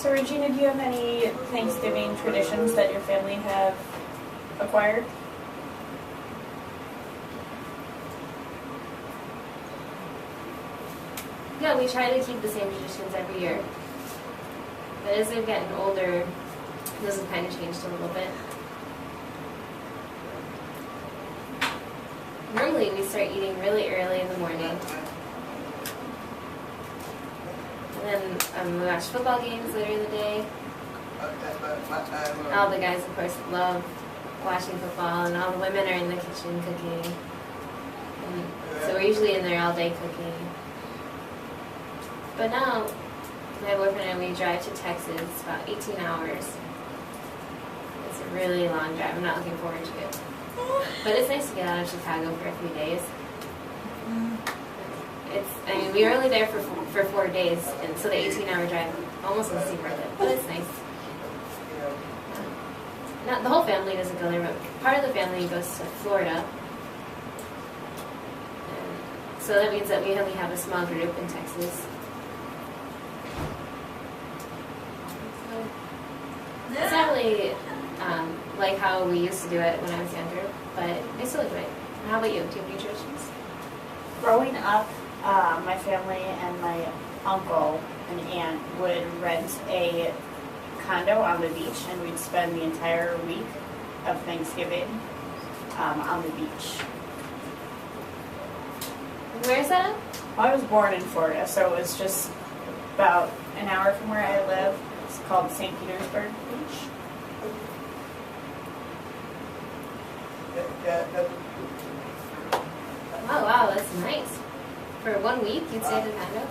So Regina, do you have any Thanksgiving traditions that your family have acquired? Yeah, we try to keep the same traditions every year. But as they've gotten older, those have kind of changed a little bit. Normally we start eating really early in the morning. And then we watch football games later in the day. All the guys, of course, love watching football, and all the women are in the kitchen cooking. And so we're usually in there all day cooking. But now, my boyfriend and I, we drive to Texas, about 18 hours. It's a really long drive. I'm not looking forward to it. But it's nice to get out of Chicago for a few days. We were only there for 4 days, and so the 18-hour drive almost doesn't seem worth it, but it's nice. Not the whole family doesn't go there, but part of the family goes to Florida. And so that means that we only have a small group in Texas. So it's not really like how we used to do it when I was younger, but I still enjoy it. How about you? Do you have any traditions? Growing up, my family and my uncle and aunt would rent a condo on the beach, and we'd spend the entire week of Thanksgiving on the beach. Where is that? Well, I was born in Florida, so it was just about an hour from where I live. It's called St. Petersburg Beach. Oh wow, that's nice. For 1 week, you'd stay at a condo?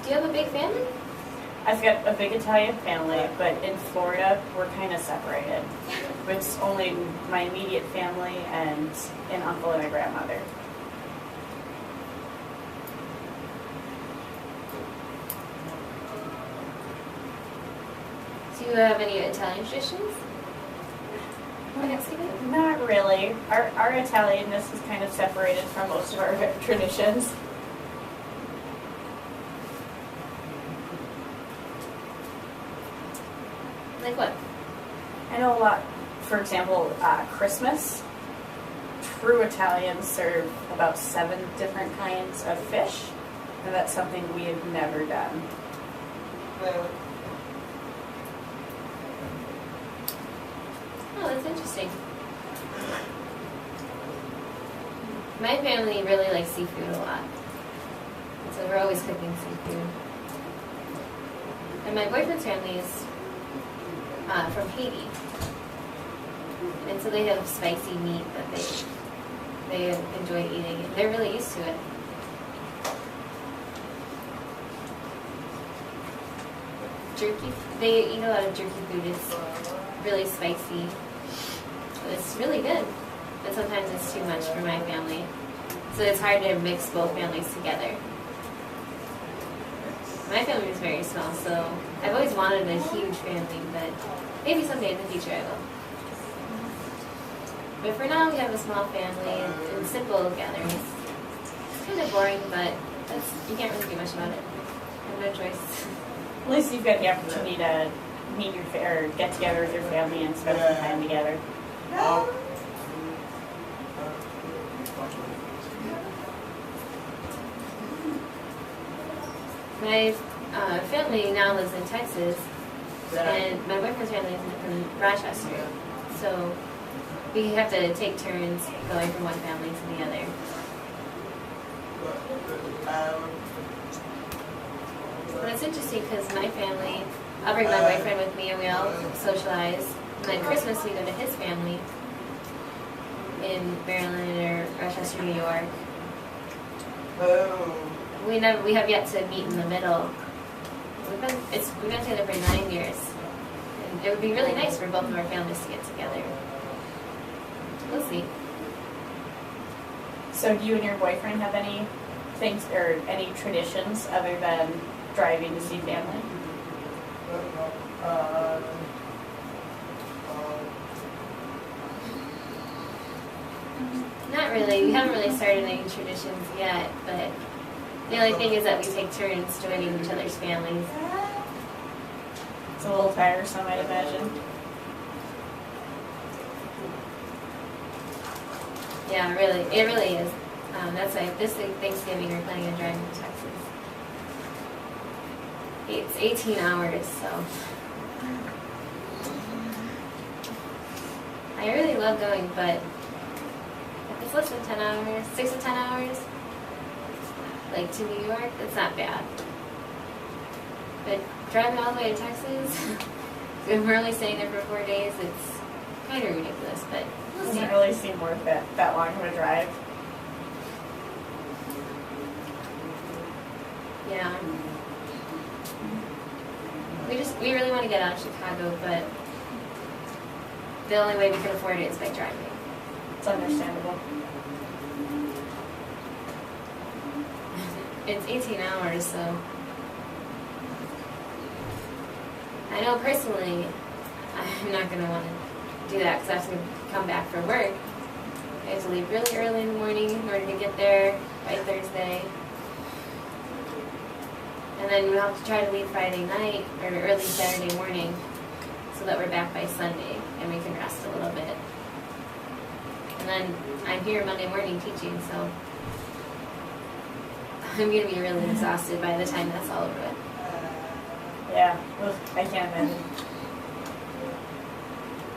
Do you have a big family? I've got a big Italian family, but in Florida, we're kind of separated. It's only my immediate family and an uncle and a grandmother. Do you have any Italian traditions? Thanksgiving? Not really. Our Italianness is kind of separated from most of our traditions. Like what? I know a lot, for example, Christmas. True Italians serve about 7 different kinds of fish, and that's something we have never done. Oh, that's interesting. My family really likes seafood a lot. So we're always cooking seafood. And my boyfriend's family is from Haiti. And so they have spicy meat that they enjoy eating. And they're really used to it. Jerky, they eat a lot of jerky food. It's really spicy. It's really good, but sometimes it's too much for my family. So it's hard to mix both families together. My family is very small, so I've always wanted a huge family, but maybe someday in the future I will. But for now, we have a small family and simple gatherings. It's kind of boring, but you can't really do much about it. I have no choice. At least you've got the opportunity to meet or get together with your family and spend some time together. My family now lives in Texas, and my boyfriend's family is in Rochester. So we have to take turns going from one family to the other. But it's interesting because my family, I'll bring my boyfriend with me and we all socialize. And then Christmas we go to his family in Maryland or Rochester, New York. We have yet to meet in the middle. We've been together for 9 years. And it would be really nice for both of our families to get together. We'll see. So do you and your boyfriend have any things or any traditions other than driving to see family? Not really. We haven't really started any traditions yet, but the only thing is that we take turns joining each other's families. It's a little tiresome, I'd imagine. Yeah, really, it really is. That's why this Thanksgiving we're planning on driving to Texas. It's 18 hours, so I really love going, but if it's less than 10 hours, 6 to 10 hours, like to New York, that's not bad. But driving all the way to Texas, if we're only staying there for 4 days, it's kind of ridiculous, but we'll see. Doesn't really seem worth it, that long of a drive. Yeah. We really want to get out of Chicago, but the only way we can afford it is by driving. It's understandable. It's 18 hours, so I know personally I'm not going to want to do that because I have to come back for work. I have to leave really early in the morning in order to get there by Thursday. And then we have to try to leave Friday night or early Saturday morning so that we're back by Sunday and we can rest a little bit. And then I'm here Monday morning teaching, so I'm going to be really exhausted by the time that's all over with. Yeah, ugh, I can't imagine.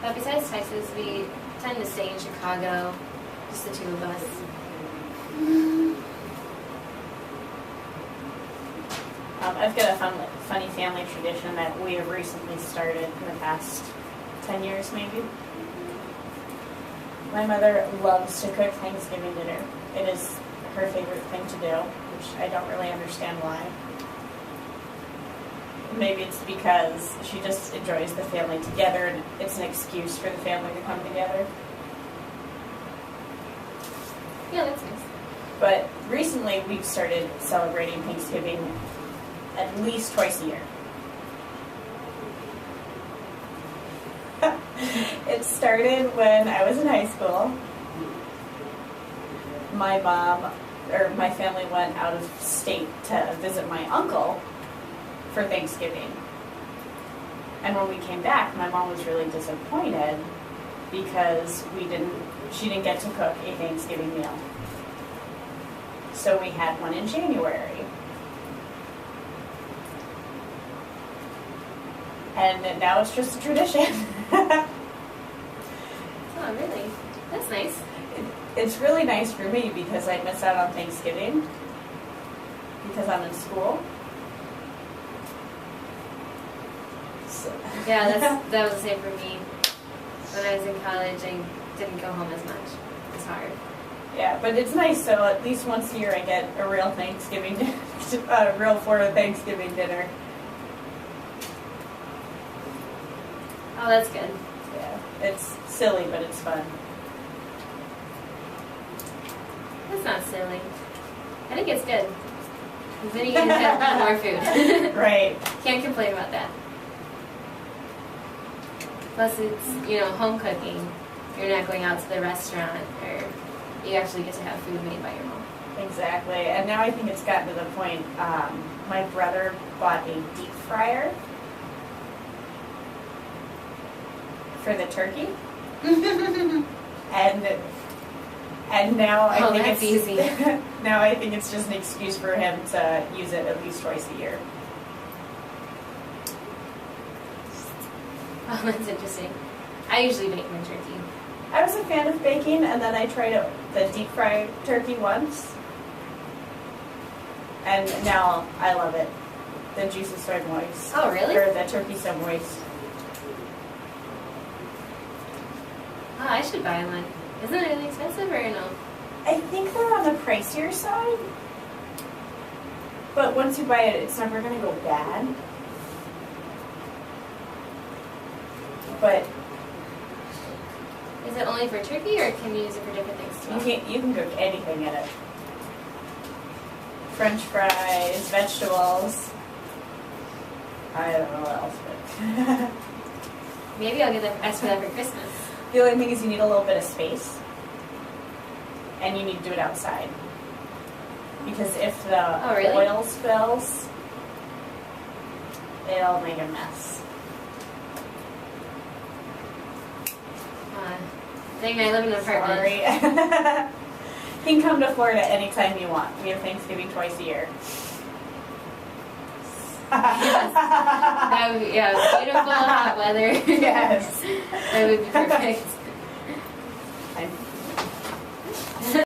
But besides Texas, we tend to stay in Chicago, just the two of us. I've got a funny family tradition that we have recently started in the past 10 years, maybe. My mother loves to cook Thanksgiving dinner. It is her favorite thing to do, which I don't really understand why. Maybe it's because she just enjoys the family together and it's an excuse for the family to come together. Yeah, that's nice. But recently we've started celebrating Thanksgiving at least twice a year. It started when I was in high school. My family went out of state to visit my uncle for Thanksgiving. And when we came back, my mom was really disappointed because she didn't get to cook a Thanksgiving meal. So we had one in January. And now it's just a tradition. Oh, really? That's nice. It's really nice for me because I miss out on Thanksgiving because I'm in school. So. Yeah, that was the same for me. When I was in college, I didn't go home as much. It's hard. Yeah, but it's nice. So at least once a year, I get a real Thanksgiving, a real Florida Thanksgiving dinner. Oh, that's good. Yeah, it's silly, but it's fun. That's not silly. I think it's good. 'Cause then you can have more food. Right. Can't complain about that. Plus, it's, home cooking. You're not going out to the restaurant, or you actually get to have food made by your mom. Exactly. And now I think it's gotten to the point, my brother bought a deep fryer for the turkey. And now I think that's it's easy. now I think it's just an excuse for him to use it at least twice a year. Oh, that's interesting. I usually bake my turkey. I was a fan of baking, and then I tried the deep fried turkey once, and now I love it. The juice is so moist. Oh, really? Or the turkey's so moist. Oh, I should buy one. Isn't it really expensive or no? I think they're on the pricier side, but once you buy it, it's never going to go bad. But is it only for turkey, or can you use it for different things too? you can cook anything in it. French fries, vegetables. I don't know what else, but Maybe I'll ask for that for Christmas. the only thing is you need a little bit of space, and you need to do it outside. Because if the really? oil spills, it'll make a mess. Dang, I live in an apartment. Sorry. You can come to Florida anytime you want. We have Thanksgiving twice a year. That would be, yeah, beautiful hot weather. Yes. That would be perfect.